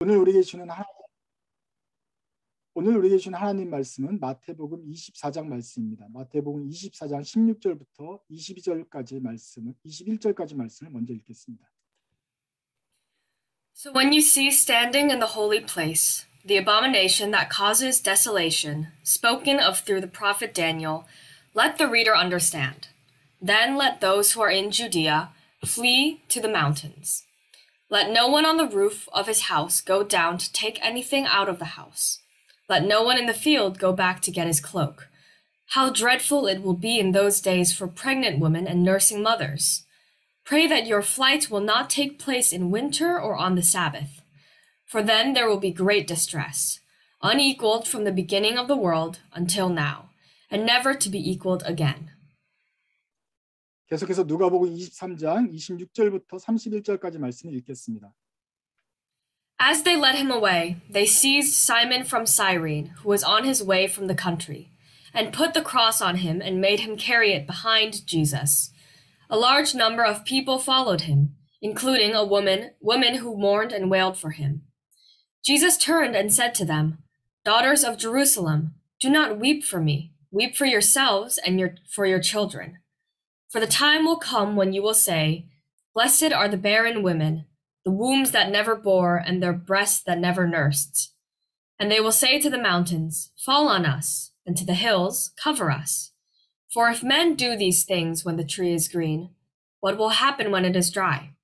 오늘 우리에게 주는 하나님 말씀은 마태복음 24장 말씀입니다. 마태복음 24장 16절부터 22절까지 말씀을 21절까지 말씀을 먼저 읽겠습니다. So when you see standing in the holy place the abomination that causes desolation, spoken of through the prophet Daniel, let the reader understand. Then let those who are in Judea flee to the mountains. Let no one on the roof of his house go down to take anything out of the house. Let no one in the field go back to get his cloak. How dreadful it will be in those days for pregnant women and nursing mothers. Pray that your flight will not take place in winter or on the Sabbath, for then there will be great distress, unequaled from the beginning of the world until now, and never to be equaled again. 계속해서 누가복음 23장 26절부터 31절까지 말씀을 읽겠습니다. As they led him away, they seized Simon from Cyrene, who was on his way from the country, and put the cross on him and made him carry it behind Jesus. A large number of people followed him, including women who mourned and wailed for him. Jesus turned and said to them, "Daughters of Jerusalem, do not weep for me. Weep for yourselves and for your children. For the time will come when you will say, 'Blessed are the barren women, the wombs that never bore, and their breasts that never nursed.' And they will say to the mountains, 'Fall on us,' and to the hills, 'Cover us.' For if men do these things when the tree is green, what will happen when it is dry?"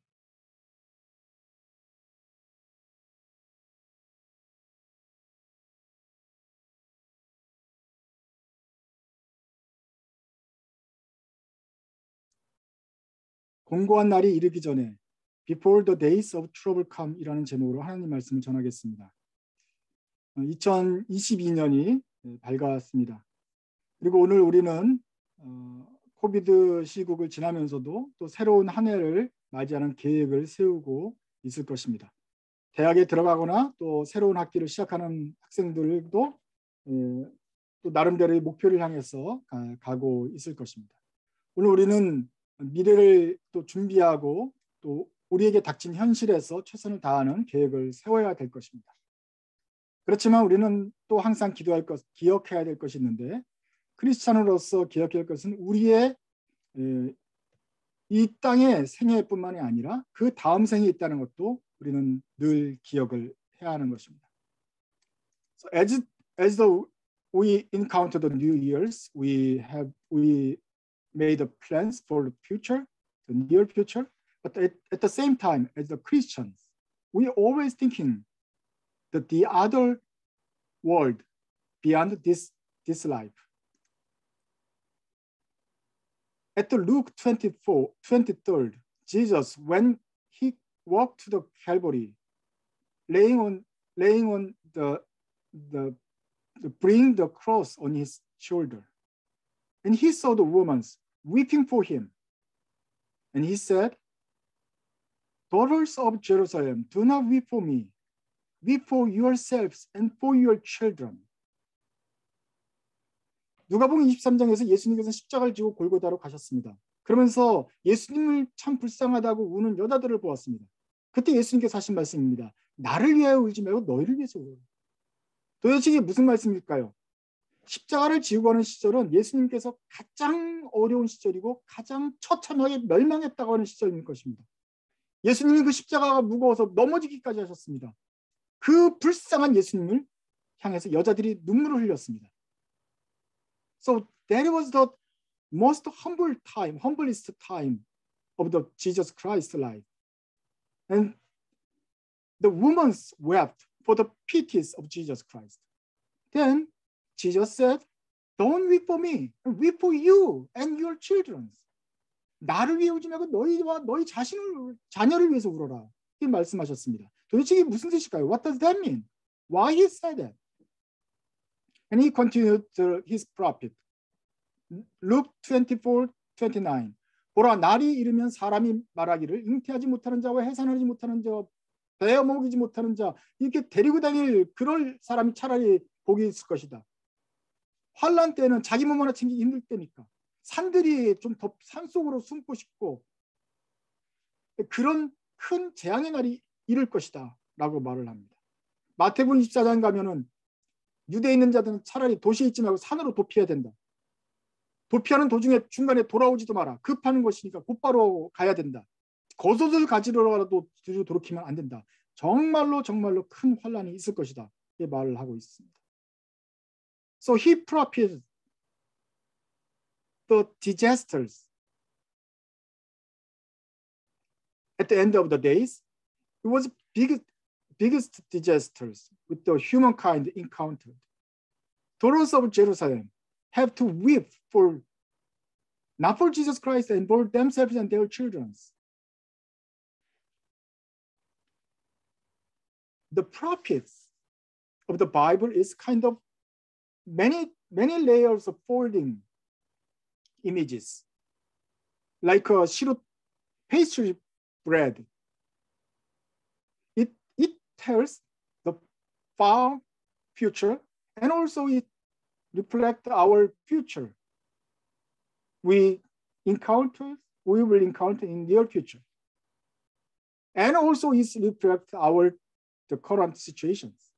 공고한 날이 이르기 전에 Before the days of trouble come 이라는 제목으로 하나님 말씀을 전하겠습니다. 2022년이 밝았습니다. 그리고 오늘 우리는 코비드 시국을 지나면서도 또 새로운 한 해를 맞이하는 계획을 세우고 있을 것입니다. 대학에 들어가거나 또 새로운 학기를 시작하는 학생들도 또 나름대로의 목표를 향해서 가고 있을 것입니다. 오늘 우리는 미래를 또 준비하고 또 우리에게 닥친 현실에서 최선을 다하는 계획을 세워야 될 것입니다. 그렇지만 우리는 또 항상 기억해야 될 것이 있는데, 크리스찬으로서 기억해야 할 것은 우리의 이 땅의 생애뿐만이 아니라 그 다음 생에 있다는 것도 우리는 늘 기억을 해야 하는 것입니다. So as we encounter the new years, we made the plans for the future, the near future, but at the same time, as the Christians, we always thinking that the other world beyond this life. At the Luke 23rd, Jesus, when he walked to the Calvary, laying on bring the cross on his shoulder, and he saw the women weeping for him, and he said, "Daughters of Jerusalem, do not weep for me. Weep for yourselves and for your children." 누가복음 23장에서 예수님께서 십자가를 지고 골고다로 가셨습니다. 그러면서 예수님을 참 불쌍하다고 우는 여자들을 보았습니다. 그때 예수님께서 하신 말씀입니다. 나를 위하여 울지 말고 너희를 위해서 울어라. 도대체 이게 무슨 말씀일까요? 십자가를 지고 가는 시절은 예수님께서 가장 어려운 시절이고 가장 처참하게 멸망했다고 하는 시절일 것입니다. 예수님이 그 십자가가 무거워서 넘어지기까지 하셨습니다. 그 불쌍한 예수님을 향해서 여자들이 눈물을 흘렸습니다. So that was the most humblest time of the Jesus Christ life. And the women wept for the pities of Jesus Christ. Then Jesus said, "Don't weep for me, weep for you and your children." 나를 위해 울지 말고 너희와 너희 자녀를 위해서 울어라. 이렇게 말씀하셨습니다. 도대체 이게 무슨 뜻일까요? What does that mean? Why he said that? And he continued his prophet. Luke 24:29. 보라, 날이 이르면 사람이 말하기를 잉태하지 못하는 자와 해산하지 못하는 자, 베어 먹이지 못하는 자, 이렇게 데리고 다닐 그럴 사람이 차라리 복이 있을 것이다. 환란 때는 자기 몸 하나 챙기기 힘들 때니까 산들이 좀 더 산속으로 숨고 싶고 그런 큰 재앙의 날이 이를 것이다 라고 말을 합니다. 마태복음 24장 가면은 유대에 있는 자들은 차라리 도시에 있지 말고 산으로 도피해야 된다. 도피하는 도중에 중간에 돌아오지도 마라. 급하는 것이니까 곧바로 가야 된다. 겉옷을 가지러라도 뒤로 돌이키면 안 된다. 정말로 큰 환란이 있을 것이다. 이 말을 하고 있습니다. So he prophesied the disasters at the end of the days. It was biggest disasters with the humankind encountered. Daughters of Jerusalem have to weep for not for Jesus Christ and for themselves and their children. The prophets of the Bible is kind of many layers of folding images, like a sheet of pastry bread. It tells the far future, and also it reflects our future. We will encounter in near future, and also it reflects the current situations.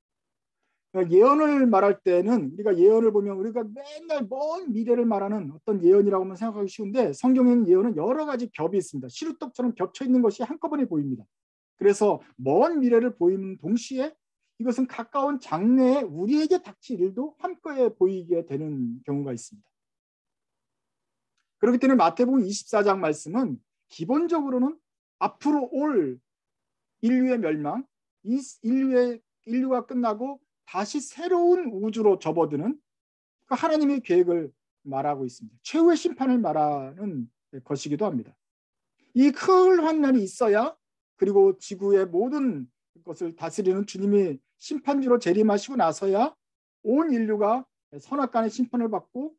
예언을 말할 때는 우리가 예언을 보면 우리가 맨날 먼 미래를 말하는 어떤 예언이라고만 생각하기 쉬운데 성경에는 예언은 여러 가지 겹이 있습니다. 시루떡처럼 겹쳐 있는 것이 한꺼번에 보입니다. 그래서 먼 미래를 보이는 동시에 이것은 가까운 장래에 우리에게 닥칠 일도 한꺼에 보이게 되는 경우가 있습니다. 그렇기 때문에 마태복음 24장 말씀은 기본적으로는 앞으로 올 인류의 멸망, 이 인류가 끝나고 다시 새로운 우주로 접어드는 그 하나님의 계획을 말하고 있습니다. 최후의 심판을 말하는 것이기도 합니다. 이 큰 환난이 있어야 그리고 지구의 모든 것을 다스리는 주님이 심판주로 재림하시고 나서야 온 인류가 선악간의 심판을 받고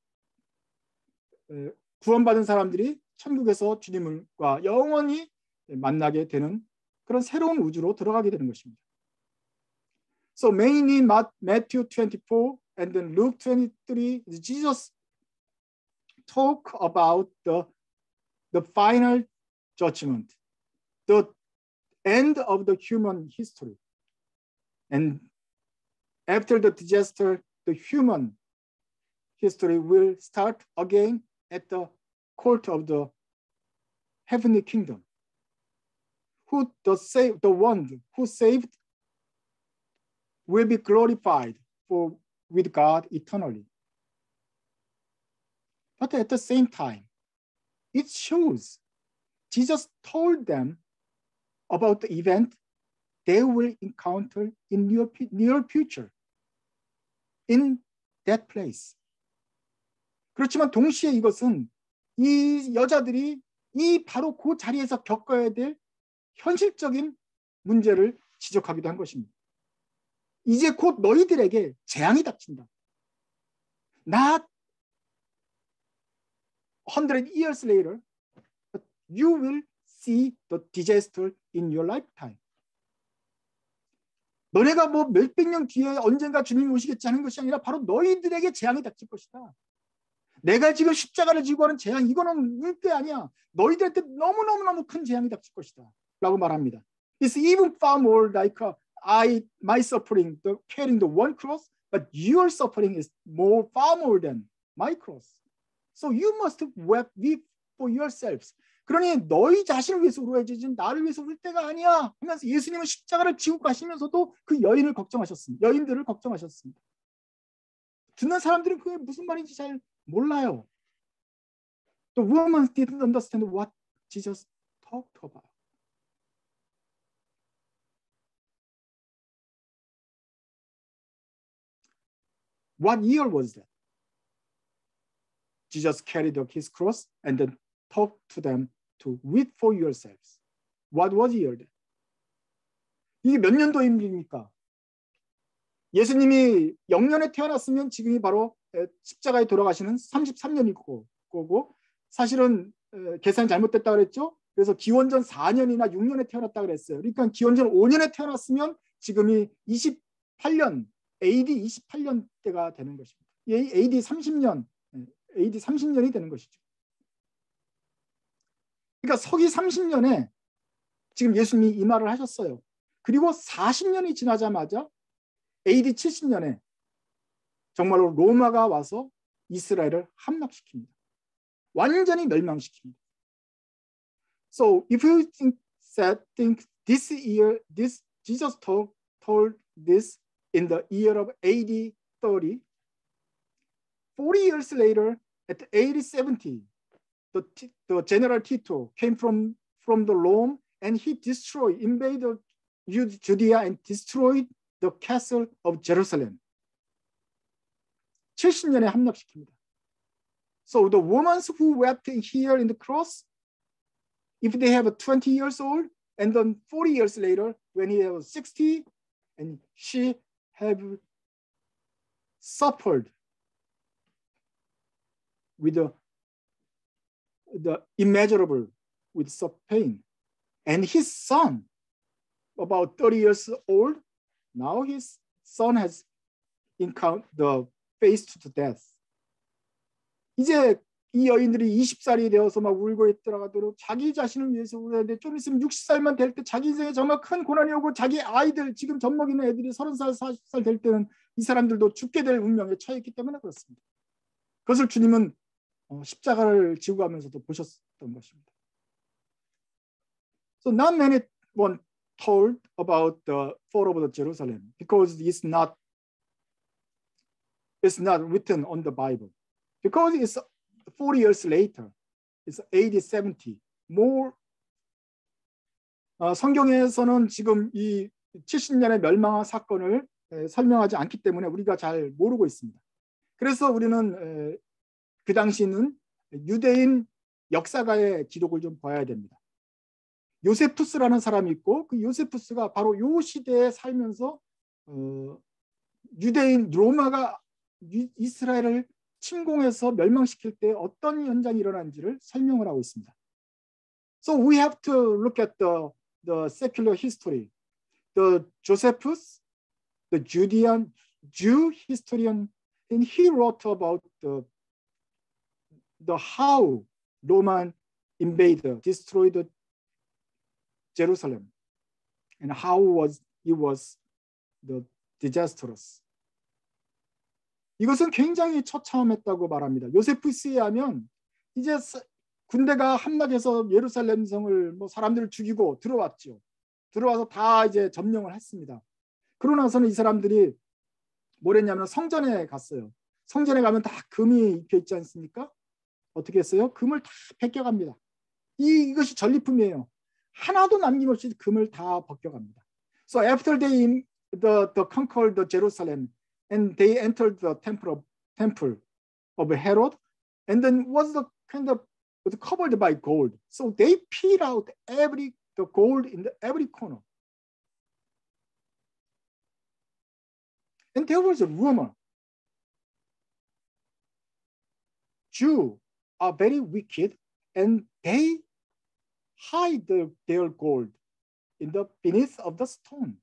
구원받은 사람들이 천국에서 주님과 영원히 만나게 되는 그런 새로운 우주로 들어가게 되는 것입니다. So mainly Matthew 24 and then Luke 23, Jesus talk about the final judgment, the end of the human history. And after the disaster, the human history will start again at the court of the heavenly kingdom. The one who saved will be glorified with God eternally. But at the same time, it shows Jesus told them about the event they will encounter in near future in that place. 그렇지만 동시에 이것은 이 여자들이 바로 그 자리에서 겪어야 될 현실적인 문제를 지적하기도 한 것입니다. 이제 곧 너희들에게 재앙이 닥친다. Not 100 years later, but you will see the disaster in your lifetime. 너네가 뭐 몇백 년 뒤에 언젠가 주님이 오시겠지 하는 것이 아니라 바로 너희들에게 재앙이 닥칠 것이다. 내가 지금 십자가를 지고 하는 재앙, 이거는 물게 아니야. 너희들한테 너무너무 큰 재앙이 닥칠 것이다. 라고 말합니다. It's even far more like my suffering, carrying the one cross, but your suffering is far more than my cross. So you must weep for yourselves. 그러니 너희 자신을 위해서 울어야지 나를 위해서 울 때가 아니야 하면서 예수님은 십자가를 지고 가시면서도 그 여인들을 걱정하셨습니다. 듣는 사람들은 그게 무슨 말인지 잘 몰라요. The woman didn't understand what Jesus talked about. What year was that? Jesus carried his cross and then talked to them to weep for yourselves. What was year then? 이게 몇 년도입니까? 예수님이 0년에 태어났으면 지금이 바로 십자가에 돌아가시는 33년일 거고 사실은 계산이 잘못됐다 그랬죠? 그래서 기원전 4년이나 6년에 태어났다 그랬어요. 그러니까 기원전 5년에 태어났으면 지금이 28년, AD 28년 때가 되는 것입니다. AD 30년이 되는 것이죠. 그러니까 서기 30년에 지금 예수님이 이 말을 하셨어요. 그리고 40년이 지나자마자 AD 70년에 정말로 로마가 와서 이스라엘을 함락시킵니다. 완전히 멸망시킵니다. So if you think this year, this Jesus told this in the year of AD 30, 40 years later, at AD 70, the General Tito came from the Rome and he invaded Judea and destroyed the castle of Jerusalem. 70년에 함락시킵니다. So the women who wept here in the cross, if they have 20 years old, and then 40 years later, when he was 60, and she have suffered with the immeasurable with such pain. And his son, about 30 years old, now his son has encountered the face to death. 이제 이 여인들이 20살이 되어서 막 울고 있더라도 자기 자신을 위해서 울었는데 좀 있으면 60살만 될 때 자기 인생에 정말 큰 고난이 오고 자기 아이들 지금 젖먹이는 애들이 30살, 40살 될 때는 이 사람들도 죽게 될 운명에 처했기 때문에 그렇습니다. 그것을 주님은 십자가를 지고 가면서도 보셨던 것입니다. So not many one told about the fall of the Jerusalem because it's not written on the Bible. Because it's 40 years later, it's AD 70. More 성경에서는 지금 이 70년의 멸망한 사건을 설명하지 않기 때문에 우리가 잘 모르고 있습니다. 그래서 우리는 그 당시는 유대인 역사가의 기록을 좀 봐야 됩니다. 요세푸스라는 사람이 있고 그 요세푸스가 바로 요 시대에 살면서 유대인 로마가 이스라엘을 침공해서 멸망시킬 때 어떤 현상이 일어난지를 설명을 하고 있습니다. So we have to look at the secular history. The Josephus, the Jew historian, and he wrote about the how Roman invader destroyed Jerusalem and how it was the disastrous. 이것은 굉장히 처참했다고 말합니다. 요세푸스에 하면 이제 군대가 함락해서 예루살렘 성을 사람들을 죽이고 들어왔죠. 들어와서 다 이제 점령을 했습니다. 그러고 나서는 이 사람들이 뭘 했냐면 성전에 갔어요. 성전에 가면 다 금이 입혀 있지 않습니까? 어떻게 했어요? 금을 다 벗겨갑니다. 이것이 전리품이에요. 하나도 남김없이 금을 다 벗겨갑니다. So after they conquered the Jerusalem and they entered the temple of Herod, and then was covered by gold. So they peeled out the gold in every corner. And there was a rumor. Jews are very wicked, and they hide their gold beneath of the stone.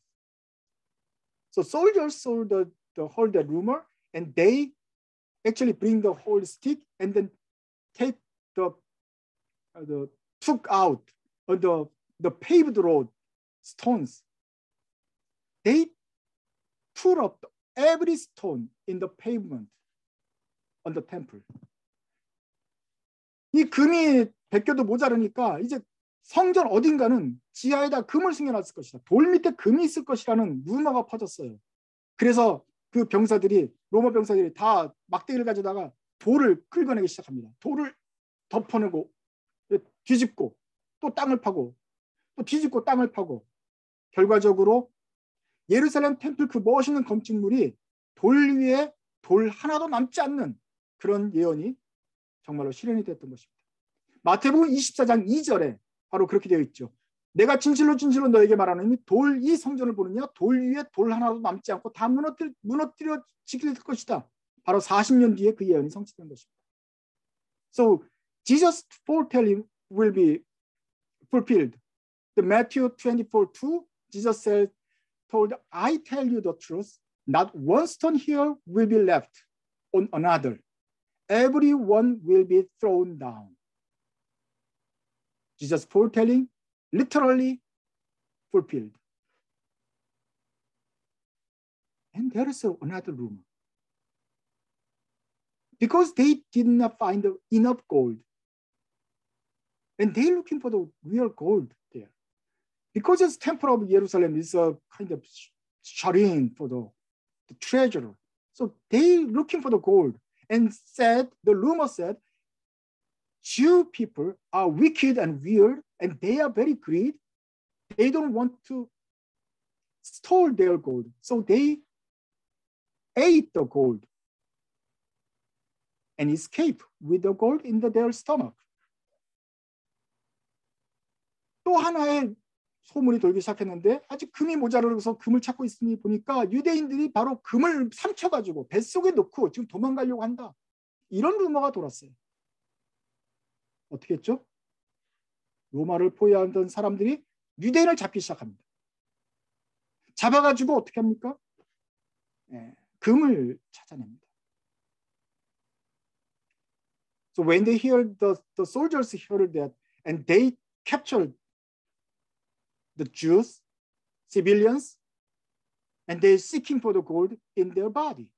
So soldiers heard the rumor, and they actually bring the whole stick and then took out the paved road stones. They tore up every stone in the pavement on the temple. 이 금이 벗겨도 모자르니까 이제 성전 어딘가는 지하에다 금을 숨겨놨을 것이다. 돌 밑에 금이 있을 것이라는 루머가 퍼졌어요. 그래서 그 병사들이 로마 병사들이 다 막대기를 가져다가 돌을 긁어내기 시작합니다. 돌을 덮어내고 뒤집고 또 땅을 파고 또 뒤집고 땅을 파고 결과적으로 예루살렘 템플 그 멋있는 건축물이 돌 위에 돌 하나도 남지 않는 그런 예언이 정말로 실현이 됐던 것입니다. 마태복음 24장 2절에 바로 그렇게 되어 있죠. 내가 진실로 진실로 너에게 말하노니 이 성전을 보느냐 돌 위에 돌 하나도 남지 않고 다 무너뜨려 지킬 것이다. 바로 40년 뒤에 그 예언이 성취된 것입니다. So Jesus' foretelling will be fulfilled. The Matthew 24:2, Jesus told, I tell you the truth, not one stone here will be left on another. Every one will be thrown down. Jesus' foretelling literally fulfilled. And there is another rumor. Because they did not find enough gold. And they're looking for the real gold there. Because this temple of Jerusalem is a kind of shut-in for the treasure. So they looking for the gold and said, the rumor said, Jew people are wicked and weird, and they are very greedy. They don't want to store their gold. So they ate the gold and escaped with the gold in their stomach. 또 하나의 소문이 돌기 시작했는데 아직 금이 모자라서 금을 찾고 있으니 보니까 유대인들이 바로 금을 삼켜가지고 뱃속에 넣고 지금 도망가려고 한다. 이런 루머가 돌았어요. 어떻게 했죠? 로마를 포위하던 사람들이 유대인을 잡기 시작합니다. 잡아가지고 어떻게 합니까? 금을 찾아냅니다. So when they hear the soldiers heard that and they captured the Jews, civilians, and they're seeking for the gold in their body.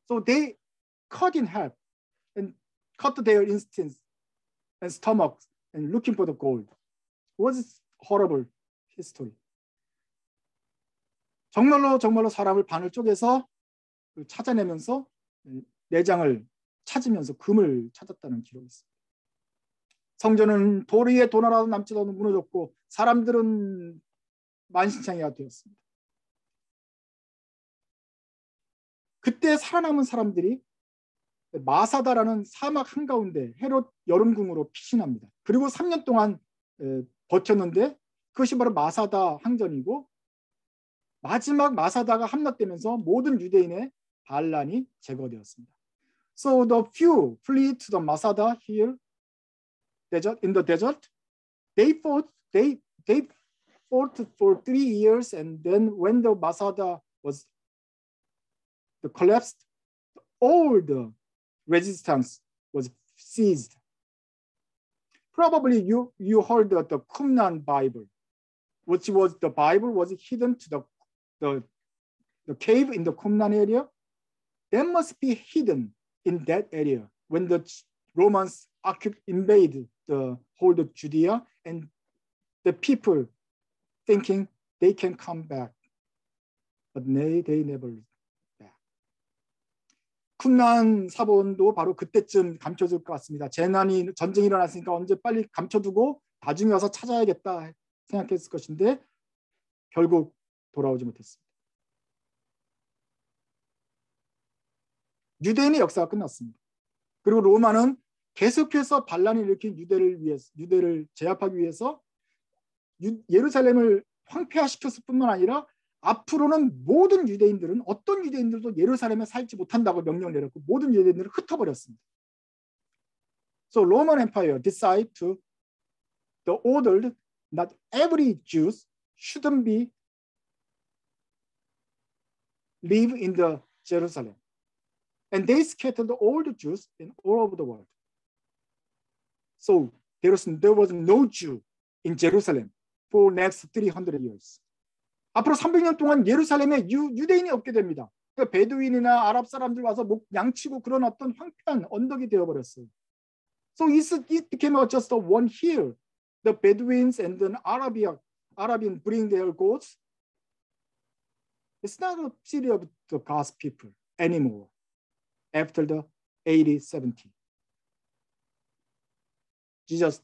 So they cut in half and cut their intestines and stomachs and looking for the gold. It was horrible history. 정말로 사람을 반을 쪼개서 찾아내면서 내장을 찾으면서 금을 찾았다는 기록이 있습니다. 성전은 돌 위에 돈 하나도 남지도 않고 무너졌고 사람들은 만신창이가 되었습니다. 그때 살아남은 사람들이 마사다라는 사막 한가운데 헤롯 여름궁으로 피신합니다. 그리고 3년 동안 버텼는데 그것이 바로 마사다 항전이고 마지막 마사다가 함락되면서 모든 유대인의 반란이 제거되었습니다. So the few flee to the Masada here in the desert. They fought for 3 years, and then when the Masada was collapsed, all the resistance was seized. Probably you heard the Qumran Bible, which was the Bible was hidden to the cave in the Qumran area. That must be hidden in that area when the Romans invaded the whole of Judea, and the people thinking they can come back, but they never back. 쿰란 사본도 바로 그때쯤 감춰질 것 같습니다. 전쟁이 일어났으니까 언제 빨리 감춰두고 나중에 와서 찾아야겠다 생각했을 것인데 결국 돌아오지 못했습니다. 유대인의 역사가 끝났습니다. 그리고 로마는 계속해서 반란을 일으킨 유대를 제압하기 위해서 예루살렘을 황폐화시켰을 뿐만 아니라 앞으로는 모든 유대인들은 어떤 유대인들도 예루살렘에 살지 못한다고 명령을 내렸고 모든 유대인들을 흩어버렸습니다. So Roman Empire decided to order that every Jew shouldn't be live in the Jerusalem. And they scattered all the Jews all over the world. So there was no Jew in Jerusalem for next 300 years. 앞으로 300년 동안 예루살렘에 유대인이 없게 됩니다. 그러니까 베두인이나 아랍 사람들 와서 양치고 그런 어떤 황폐한 언덕이 되어버렸어요. So it became just one hill. The Bedouins and the Arabian bring their goats. It's not a city of the God's people anymore. After the AD 70. Jesus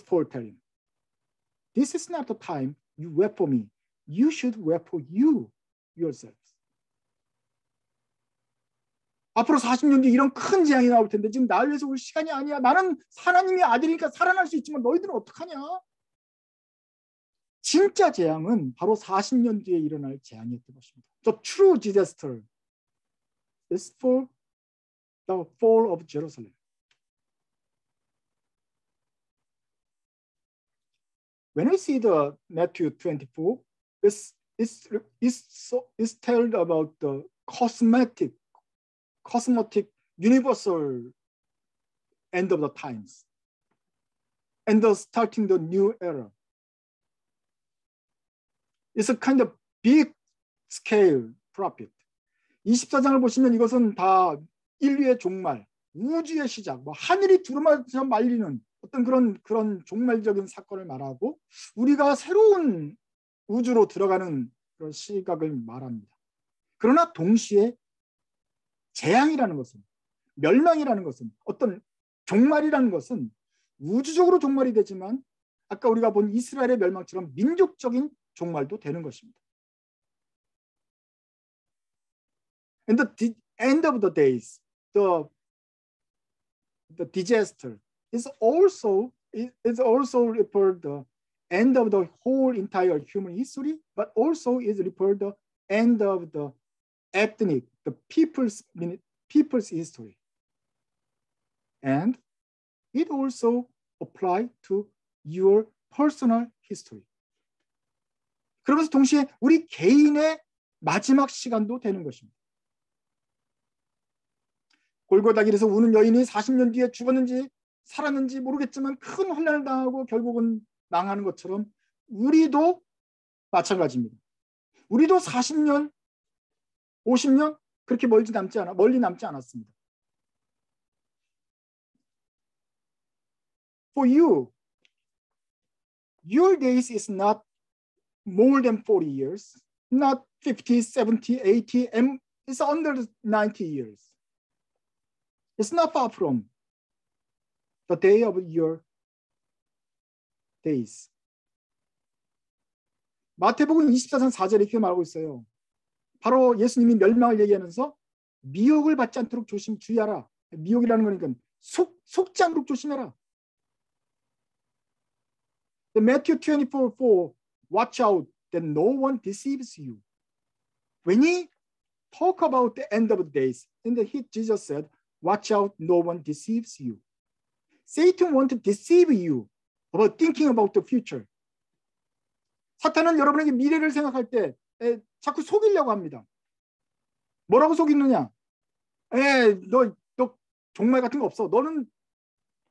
Paul tell him, this is not the time you weep for me. You should weep for you yourselves. 앞으로 40년 뒤에 이런 큰 재앙이 나올 텐데 지금 나를 위해서 올 시간이 아니야. 나는 하나님의 아들이니까 살아날 수 있지만 너희들은 어떡하냐? 진짜 재앙은 바로 40년 뒤에 일어날 재앙이었던 것입니다. The true disaster is for the fall of Jerusalem. When we see the Matthew 24, it's told about the cosmetic, universal end of the times, and starting the new era. It's a kind of big scale prophet. 24장을 보시면 이것은 다 인류의 종말, 우주의 시작, 뭐 하늘이 두루마쳐 말리는 어떤 그런 종말적인 사건을 말하고 우리가 새로운 우주로 들어가는 그런 시각을 말합니다. 그러나 동시에 재앙이라는 것은, 멸망이라는 것은, 어떤 종말이라는 것은 우주적으로 종말이 되지만 아까 우리가 본 이스라엘의 멸망처럼 민족적인 종말도 되는 것입니다. And the end of the days, the disaster is also referred the end of the whole entire human history, but also is referred the end of the ethnic, the people's history. And it also apply to your personal history. 그러면서 동시에 우리 개인의 마지막 시간도 되는 것입니다. 골고다 길에서 우는 여인이 40년 뒤에 죽었는지 살았는지 모르겠지만 큰 환난을 당하고 결국은 망하는 것처럼 우리도 마찬가지입니다. 우리도 40년, 50년 그렇게 멀리 남지 않았습니다. For you, your days is not more than 40 years, not 50, 70, 80, and it's under 90 years. It's not far from the day of your days. 마태복음 24장 4절에 이렇게 말하고 있어요. 바로 예수님이 멸망을 얘기하면서 미혹을 받지 않도록 주의하라. 미혹이라는 거니까 속지 않도록 조심해라. The Matthew 24:4, watch out that no one deceives you. When he talk about the end of the days, Jesus said, watch out, no one deceives you. Satan wants to deceive you about thinking about the future. 사탄은 여러분에게 미래를 생각할 때 자꾸 속이려고 합니다. 뭐라고 속이느냐? 너 종말 같은 거 없어. 너는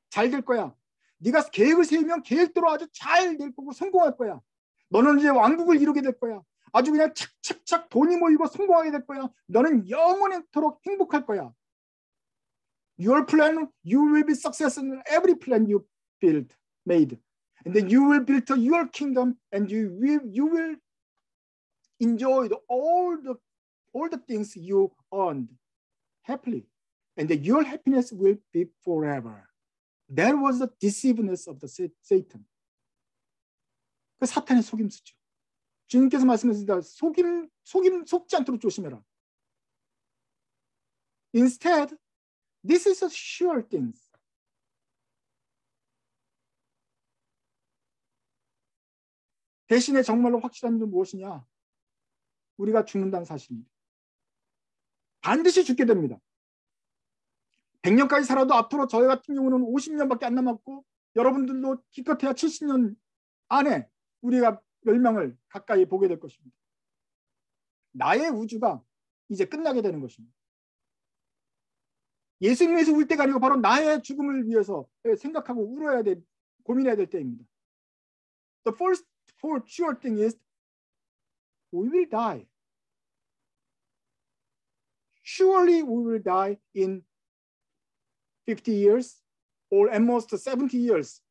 잘 될 거야. 네가 계획을 세우면 계획대로 아주 잘 될 거고 성공할 거야. 너는 이제 왕국을 이루게 될 거야. 아주 그냥 착착착 돈이 모이고 성공하게 될 거야. 너는 영원토록 행복할 거야. Your plan, you will be successful in every plan you made. And then you will build your kingdom and you will enjoy all the things you earned happily. And then your happiness will be forever. That was the deceivedness of the Satan. 그 사탄의 속임수죠. 주님께서 말씀하셨습니다. 속지 않도록 조심해라. Instead, this is a sure thing. 대신에 정말로 확실한 건 무엇이냐? 우리가 죽는다는 사실입니다. 반드시 죽게 됩니다. 100년까지 살아도 앞으로 저희 같은 경우는 50년밖에 안 남았고 여러분들도 기껏해야 70년 안에 우리가 멸망을 가까이 보게 될 것입니다. 나의 우주가 이제 끝나게 되는 것입니다. 예수님에서 울 때가 아니고 바로 나의 죽음을 위해서 생각하고 울어야 돼, 고민해야 될 때입니다. The first for sure thing is we will die. Surely we will die in 50 years or at most 70 years.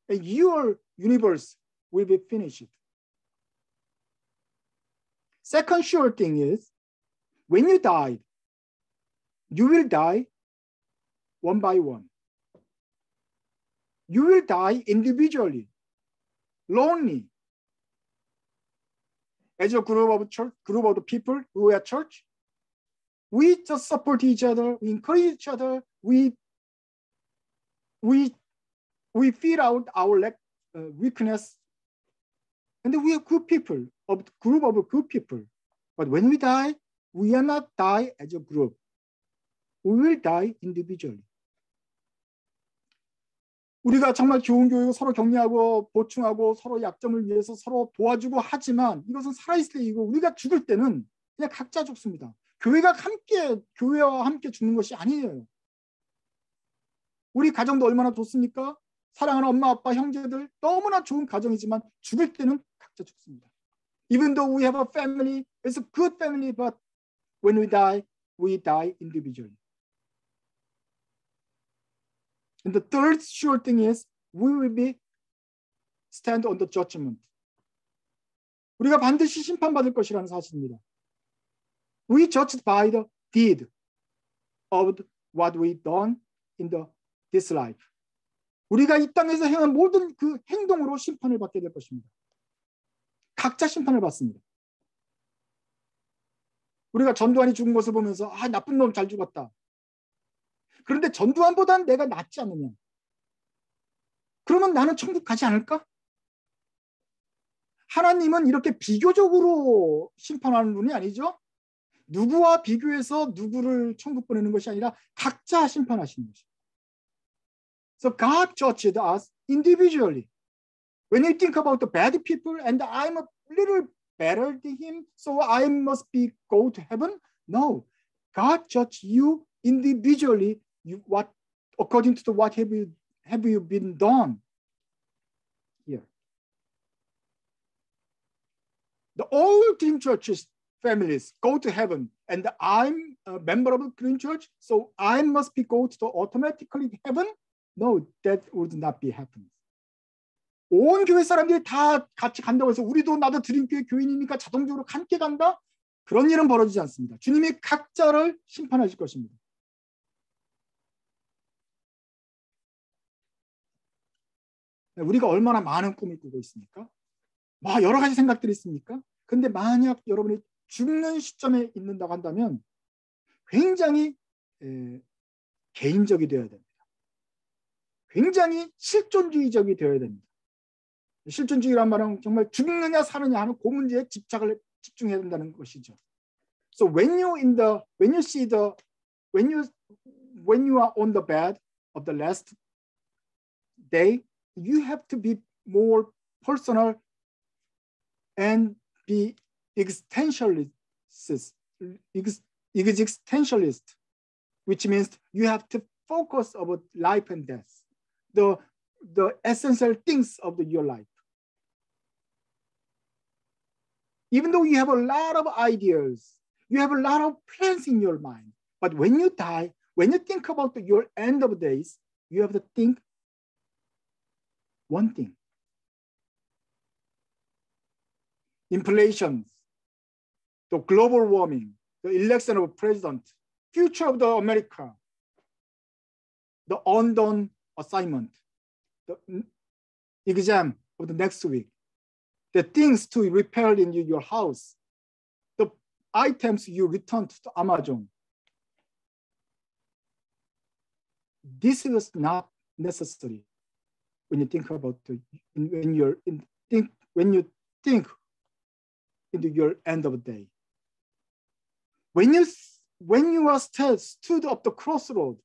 And your universe will be finished. Second sure thing is when you die, you will die one by one. You will die individually, lonely. As a group of the people who are at church, we just support each other, we encourage each other, we feel out our weakness, and we are good people, a group of good people. But when we die, we are not die as a group. We will die individually. 우리가 정말 좋은 교육을 서로 격려하고 보충하고 서로 약점을 위해서 서로 도와주고 하지만 이것은 살아있을 때이고 우리가 죽을 때는 그냥 각자 죽습니다. 교회와 함께 죽는 것이 아니에요. 우리 가정도 얼마나 좋습니까? 사랑하는 엄마, 아빠, 형제들 너무나 좋은 가정이지만 죽을 때는 각자 죽습니다. Even though we have a family, it's a good family, but when we die individually. And the third sure thing is we will be stand on the judgment. 우리가 반드시 심판받을 것이라는 사실입니다. We judged by the deed of what we done in this life. 우리가 이 땅에서 행한 모든 그 행동으로 심판을 받게 될 것입니다. 각자 심판을 받습니다. 우리가 전두환이 죽은 것을 보면서 아, 나쁜 놈 잘 죽었다. 그런데 전두환보다는 내가 낫지 않느냐. 그러면 나는 천국 가지 않을까? 하나님은 이렇게 비교적으로 심판하는 분이 아니죠. 누구와 비교해서 누구를 천국 보내는 것이 아니라 각자 심판하시는 것입니다. So God judged us individually. When you think about the bad people and I'm a little better than him, so I must be go to heaven? No. God judged you individually. According to what have you been done here? The all Dream Churches families go to heaven, and I'm a member of the Dream Church, so I must be go to the automatically heaven? No, that would not be happening. 온 교회 사람들이 다 같이 간다고 해서 우리도 나도 드림교회 교인이니까 자동적으로 함께 간다? 그런 일은 벌어지지 않습니다. 주님이 각자를 심판하실 것입니다. 우리가 얼마나 많은 꿈을 꾸고 있습니까? 뭐 여러 가지 생각들이 있습니까? 근데 만약 여러분이 죽는 시점에 있는다고 한다면 굉장히 개인적이 되어야 됩니다. 굉장히 실존주의적이 되어야 됩니다. 실존주의란 말은 정말 죽느냐 사느냐 하는 그 문제에 집중해야 된다는 것이죠. So when you are on the bed of the last day, you have to be more personal and be existentialist, which means you have to focus about life and death, the essential things of your life. Even though you have a lot of ideas, you have a lot of plans in your mind, but when you die, when you think about your end of days, you have to think one thing. Inflation, the global warming, the election of president, future of the America, the undone assignment, the exam of the next week, the things to repair in your house, the items you return to Amazon. This is not necessary when you think about when you think into your end of the day. When you are stood up the crossroad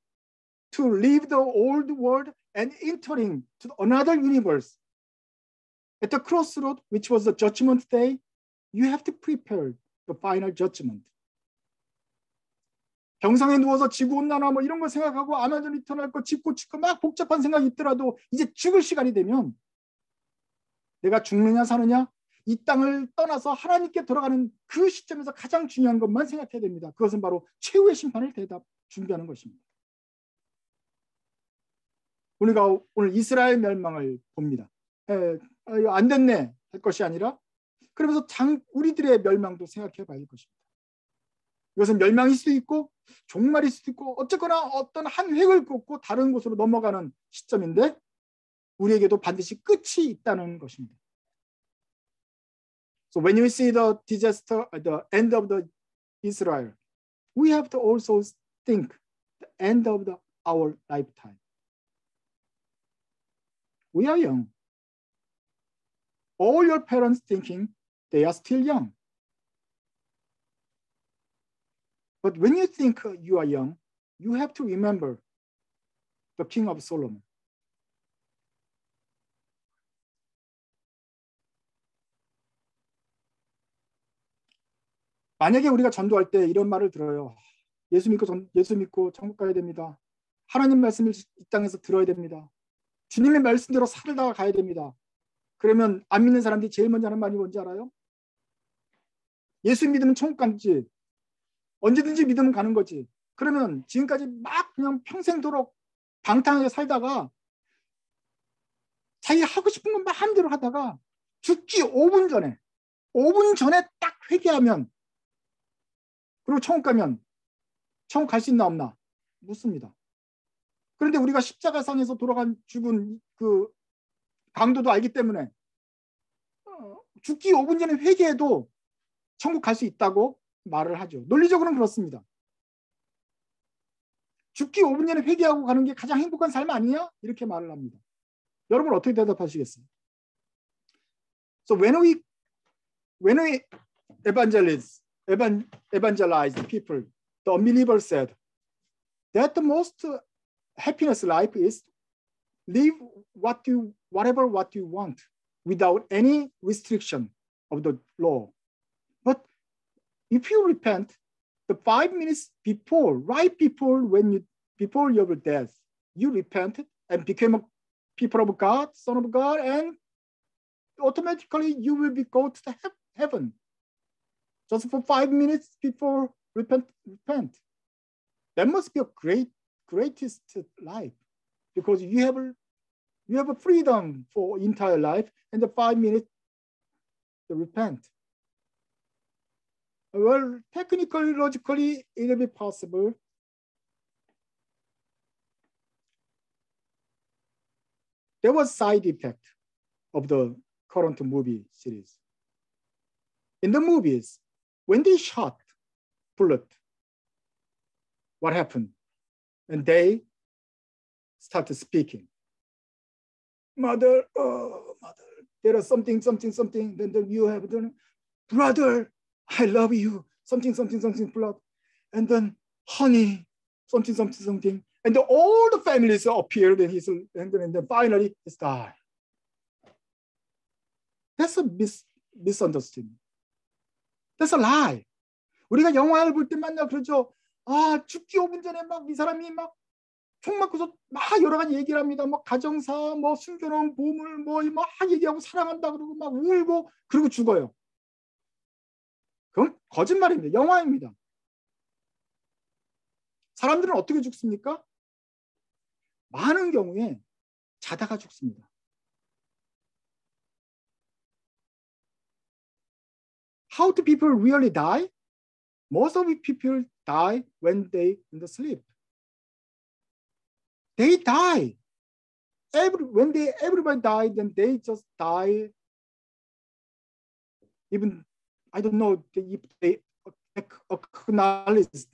to leave the old world and entering to another universe, at the crossroad, which was the judgment day, you have to prepare the final judgment. 병상에 누워서 지구온난화 뭐 이런 거 생각하고 아마존 리턴할 거 집 고칠 거 막 복잡한 생각이 있더라도 이제 죽을 시간이 되면 내가 죽느냐 사느냐 이 땅을 떠나서 하나님께 돌아가는 그 시점에서 가장 중요한 것만 생각해야 됩니다. 그것은 바로 최후의 심판을 준비하는 것입니다. 우리가 오늘 이스라엘 멸망을 봅니다. 안 됐네 할 것이 아니라 그러면서 우리들의 멸망도 생각해 봐야 될 것입니다. 이것은 멸망일 수도 있고 종말일 수도 있고 어쨌거나 어떤 한 획을 긋고 다른 곳으로 넘어가는 시점인데 우리에게도 반드시 끝이 있다는 것입니다. So when you see the disaster at the end of the Israel, we have to also think the end of our lifetime. We are young. All your parents thinking they are still young. But when you think you are young, you have to remember the King of Solomon. 만약에 우리가 전도할 때 이런 말을 들어요. 예수 믿고 천국 가야 됩니다. 하나님 말씀을 이 땅에서 들어야 됩니다. 주님의 말씀대로 살다가 가야 됩니다. 그러면 안 믿는 사람들이 제일 먼저 하는 말이 뭔지 알아요? 예수 믿으면 천국 가지. 언제든지 믿으면 가는 거지. 그러면 지금까지 막 그냥 평생도록 방탕하게 살다가 자기 하고 싶은 건 마음대로 하다가 죽기 5분 전에 딱 회개하면, 그리고 천국 가면 천국 갈 수 있나 없나 묻습니다. 그런데 우리가 십자가상에서 죽은 그 강도도 알기 때문에 죽기 5분 전에 회개해도 천국 갈 수 있다고 말을 하죠. 논리적으로는 그렇습니다. 죽기 5분 전에 회개하고 가는 게 가장 행복한 삶 아니냐? 이렇게 말을 합니다. 여러분 어떻게 대답하시겠어요? So when we evangelize the people, the unbeliever said that the most happiness life is live whatever you want without any restriction of the law. But if you repent, the 5 minutes before, right before before your death, you repented and became a people of God, son of God, and automatically you will go to the heaven. Just for 5 minutes before repent. That must be a greatest life, because you have a freedom for entire life, and the 5 minutes to repent. Well, technically, logically, it will be possible. There was side effect of the current movie series. In the movies, when they shot bullet, what happened? And they started speaking. Mother, oh, mother, there is something. Then you have done, brother, I love you, something, blood. And then, honey, something. And then all the families appeared, and then finally he died. That's a misunderstanding. That's a lie. 우리가 영화를 볼 때 맨날 그러죠. 아, 죽기 5분 전에 막 이 사람이 막 총 맞고서 막 여러 가지 얘기를 합니다. 뭐 가정사, 뭐 순결한 보물, 뭐 막 얘기하고 사랑한다 그러고 막 울고 그리고 죽어요. 그건 거짓말입니다. 영화입니다. 사람들은 어떻게 죽습니까? 많은 경우에 자다가 죽습니다. How do people really die? Most of the people die when they in the sleep. They die. When everybody died, then they just die. Even I don't know if they acknowledge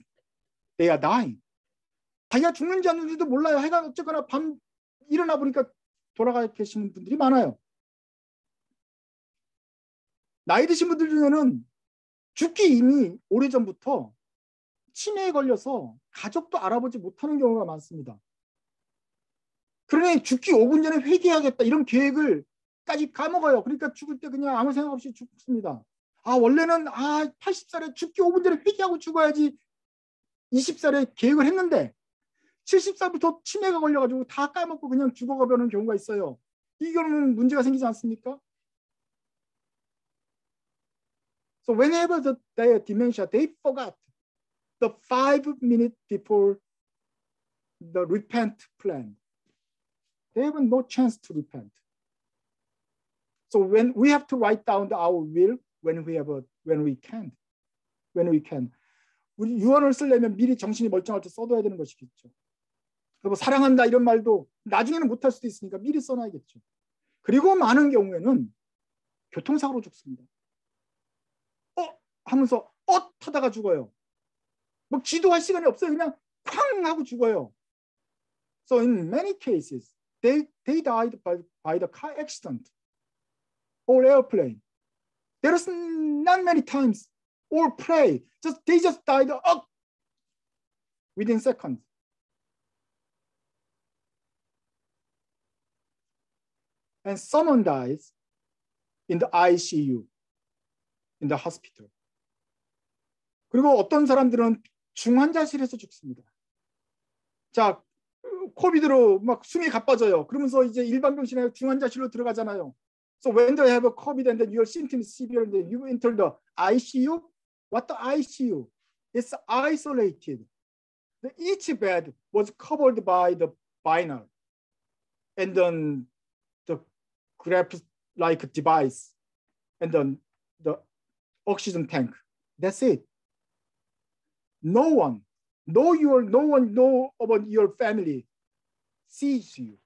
they are dying. 자기가 죽는지 안 죽는지도 몰라요. 하여간 어쨌거나 밤 일어나 보니까 돌아가 계시는 분들이 많아요. 나이 드신 분들 중에는 죽기 이미 오래전부터 치매에 걸려서 가족도 알아보지 못하는 경우가 많습니다. 그러니 죽기 5분 전에 회개하겠다 이런 계획을까지 까먹어요. 그러니까 죽을 때 그냥 아무 생각 없이 죽습니다. 아, 원래는 80살에 죽기 5분 전에 회개하고 죽어야지 20살에 계획을 했는데 70살부터 치매가 걸려가지고 다 까먹고 그냥 죽어가버리는 경우가 있어요. 이거는 문제가 생기지 않습니까? So whenever they are dementia, they forgot the 5 minutes before the repent plan. They have no chance to repent. So when we have to write down our will when we can. 우리 유언을 쓰려면 미리 정신이 멀쩡할 때 써둬야 되는 것이겠죠. 그리고 사랑한다 이런 말도 나중에는 못할 수도 있으니까 미리 써놔야겠죠. 그리고 많은 경우에는 교통사고로 죽습니다. 하면서 하다가 죽어요. 뭐 기도할 시간이 없어요. 그냥 쾅 하고 죽어요. So in many cases, they died by the car accident or airplane. There's not many times or play. They just died within seconds. And someone dies in the ICU, in the hospital. 그리고 어떤 사람들은 중환자실에서 죽습니다. 자, 코비드로 막 숨이 가빠져요. 그러면서 이제 일반 병실에 중환자실로 들어가잖아요. So when they have a COVID and then your symptoms severe and then you enter the ICU, What the ICU? It's isolated. Each bed was covered by the vinyl and then the graph-like device and then the oxygen tank. That's it. No one know about your family sees you.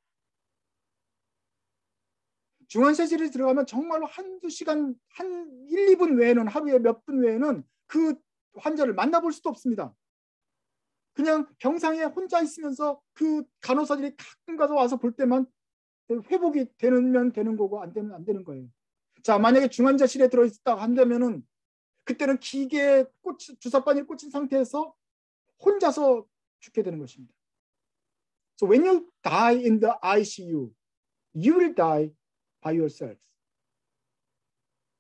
중환자실에 들어가면 정말로 한두 시간, 한 1, 2분 외에는 하루에 몇 분 외에는 그 환자를 만나볼 수도 없습니다. 그냥 병상에 혼자 있으면서 그 간호사들이 가끔 가서 와서 볼 때만 회복이 되면 되는 거고 안 되면 안 되는 거예요. 자, 만약에 중환자실에 들어있다 한다면은 그때는 기계에 주사바늘 꽂힌 상태에서 혼자서 죽게 되는 것입니다. So when you die in the ICU, you will die by yourself.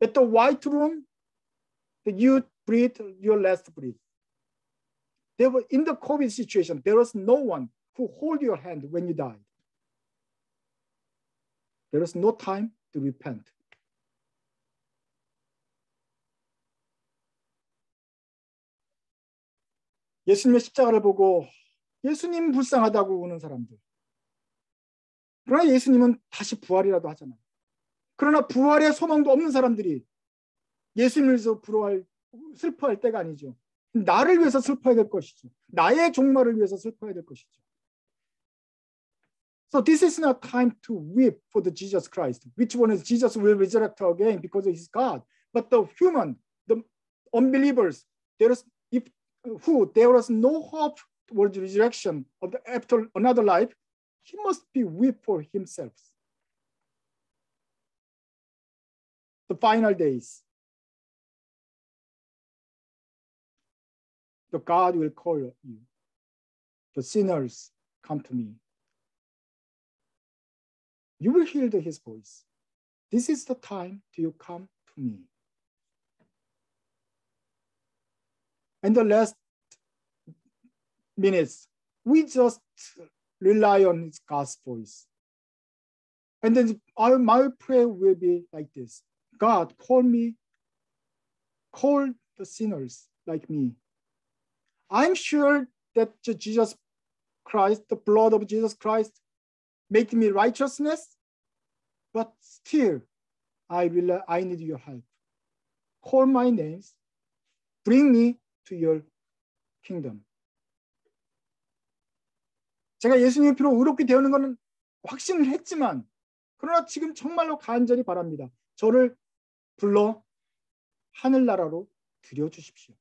At the white room, you breathe your last breath. In the COVID situation, there was no one who hold your hand when you died. There was no time to repent. 예수님의 십자가를 보고 예수님 불쌍하다고 우는 사람들. 그러나 예수님은 다시 부활이라도 하잖아요. 그러나 부활의 소망도 없는 사람들이 예수님을 위해서 슬퍼할 때가 아니죠. 나를 위해서 슬퍼해야 될 것이죠. 나의 종말을 위해서 슬퍼해야 될 것이죠. So this is not time to weep for the Jesus Christ, which one is Jesus will resurrect again because he's God. But the human, the unbelievers, there was no hope towards resurrection after another life. He must be weep for himself. The final days. The God will call you. The sinners come to me. You will hear his voice. This is the time to come to me. And the last minutes, we just rely on God's voice. And then my prayer will be like this. God, call the sinners like me. I'm sure that Jesus Christ, the blood of Jesus Christ, make me righteousness, but still, I need your help. Call my names, bring me to your kingdom. 제가 예수님의 피로 의롭게 되는 것은 확신을 했지만, 그러나 지금 정말로 간절히 바랍니다. 저를 불러 하늘나라로 들여주십시오.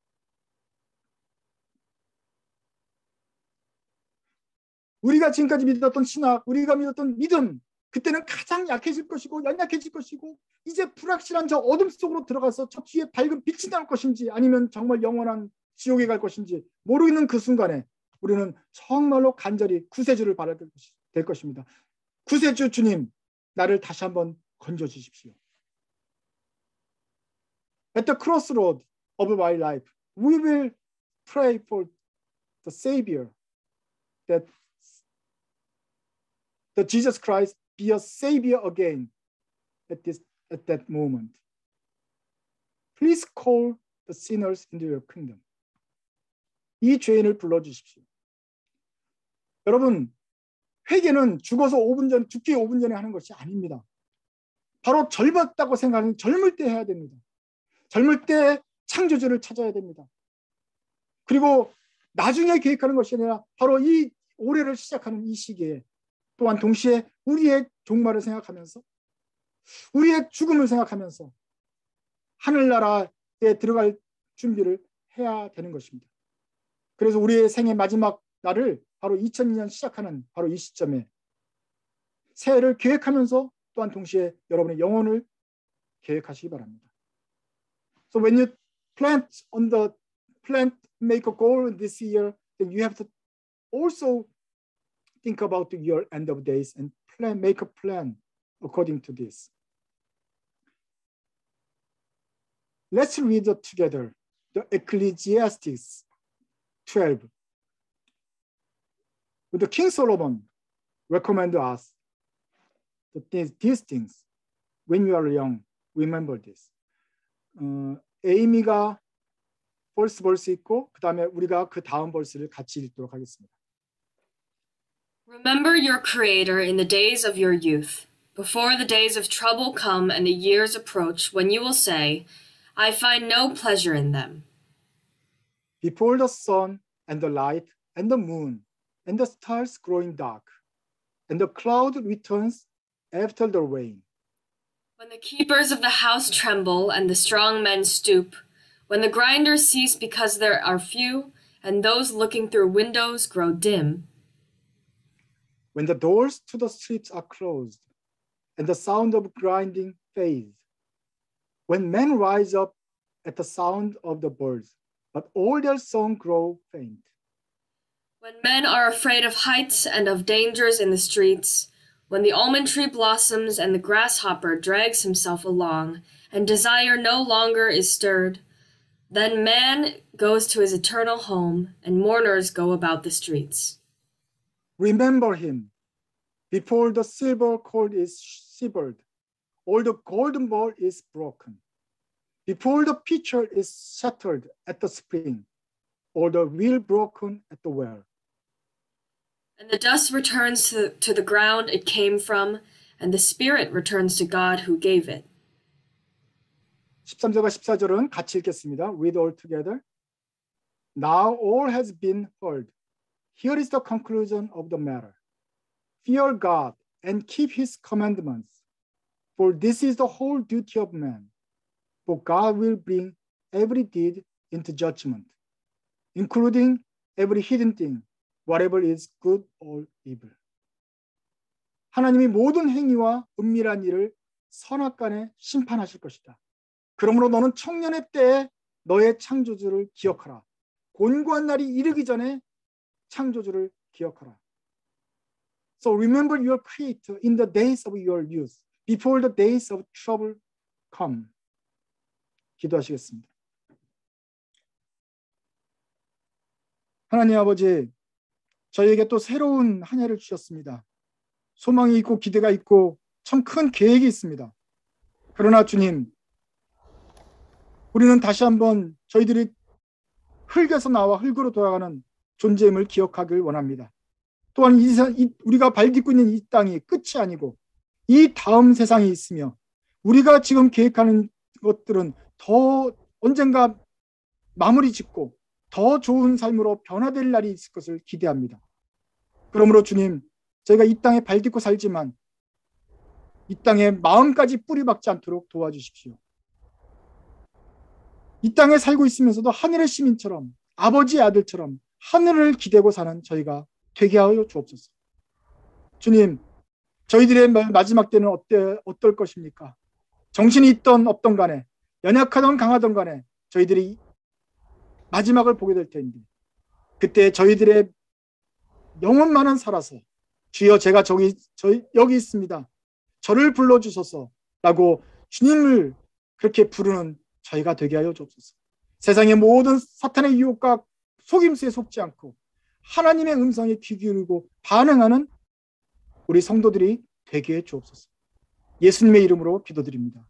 우리가 지금까지 믿었던 신학, 우리가 믿었던 믿음, 그때는 가장 약해질 것이고 연약해질 것이고 이제 불확실한 저 어둠 속으로 들어가서 저 뒤에 밝은 빛이 나올 것인지 아니면 정말 영원한 지옥에 갈 것인지 모르는 그 순간에 우리는 정말로 간절히 구세주를 바라야 될 것입니다. 구세주 주님, 나를 다시 한번 건져주십시오. At the crossroad of my life, we will pray for the Savior, that Jesus Christ be a Savior again at that moment. Please call the sinners into your kingdom. 이 죄인을 불러주십시오. 여러분, 회개는 죽기 5분 전에 하는 것이 아닙니다. 바로 젊었다고 생각하는 젊을 때 해야 됩니다. 젊을 때 창조주를 찾아야 됩니다. 그리고 나중에 계획하는 것이 아니라 바로 이 올해를 시작하는 이 시기에 또한 동시에 우리의 종말을 생각하면서 우리의 죽음을 생각하면서 하늘나라에 들어갈 준비를 해야 되는 것입니다. 그래서 우리의 생애 마지막 날을 바로 2002년 시작하는 바로 이 시점에 새해를 계획하면서 또한 동시에 여러분의 영혼을 계획하시기 바랍니다. So when you make a goal this year, then you have to also think about your end of days and make a plan according to this. Let's read together the Ecclesiastes 12. The King Solomon recommended us that these things, when you are young, remember this. 에이미가 first verse 있고 그 다음에 우리가 그 다음 verse를 같이 읽도록 하겠습니다. Remember your Creator in the days of your youth, before the days of trouble come and the years approach when you will say, I find no pleasure in them. Before the sun and the light and the moon and the stars growing dark and the cloud returns after the rain. When the keepers of the house tremble and the strong men stoop, when the grinders cease because there are few and those looking through windows grow dim. When the doors to the streets are closed and the sound of grinding fades. When men rise up at the sound of the birds, but all their song grow faint. When men are afraid of heights and of dangers in the streets, when the almond tree blossoms and the grasshopper drags himself along, and desire no longer is stirred, then man goes to his eternal home, and mourners go about the streets. Remember him before the silver cord is severed, or the golden bowl is broken, before the pitcher is shattered at the spring, or the wheel broken at the well. And the dust returns to the ground it came from, and the spirit returns to God who gave it. 13절과 14절은 같이 읽겠습니다. Read all together. Now all has been heard. Here is the conclusion of the matter. Fear God and keep his commandments, for this is the whole duty of man. For God will bring every deed into judgment, including every hidden thing, whatever is good or evil. 하나님이 모든 행위와 은밀한 일을 선악간에 심판하실 것이다. 그러므로 너는 청년의 때에 너의 창조주를 기억하라. 곤고한 날이 이르기 전에 창조주를 기억하라. So remember your Creator in the days of your youth, before the days of trouble come. 기도하시겠습니다. 하나님 아버지, 저희에게 또 새로운 한 해를 주셨습니다. 소망이 있고 기대가 있고 참 큰 계획이 있습니다. 그러나 주님, 우리는 다시 한번 저희들이 흙에서 나와 흙으로 돌아가는 존재임을 기억하길 원합니다. 또한 우리가 발 딛고 있는 이 땅이 끝이 아니고 이 다음 세상이 있으며 우리가 지금 계획하는 것들은 더 언젠가 마무리 짓고 더 좋은 삶으로 변화될 날이 있을 것을 기대합니다. 그러므로 주님, 저희가 이 땅에 발 딛고 살지만 이 땅에 마음까지 뿌리 박지 않도록 도와주십시오. 이 땅에 살고 있으면서도 하늘의 시민처럼 아버지의 아들처럼 하늘을 기대고 사는 저희가 되게 하여 주옵소서. 주님, 저희들의 마지막 때는 어떨 것입니까? 정신이 있던 없던 간에 연약하던 강하던 간에 저희들이 마지막을 보게 될 텐데 그때 저희들의 영혼만은 살아서 주여 제가 여기 있습니다. 저를 불러주소서라고 주님을 그렇게 부르는 저희가 되게 하여 주옵소서. 세상의 모든 사탄의 유혹과 속임수에 속지 않고 하나님의 음성에 귀 기울이고 반응하는 우리 성도들이 되게 해 주옵소서. 예수님의 이름으로 기도드립니다.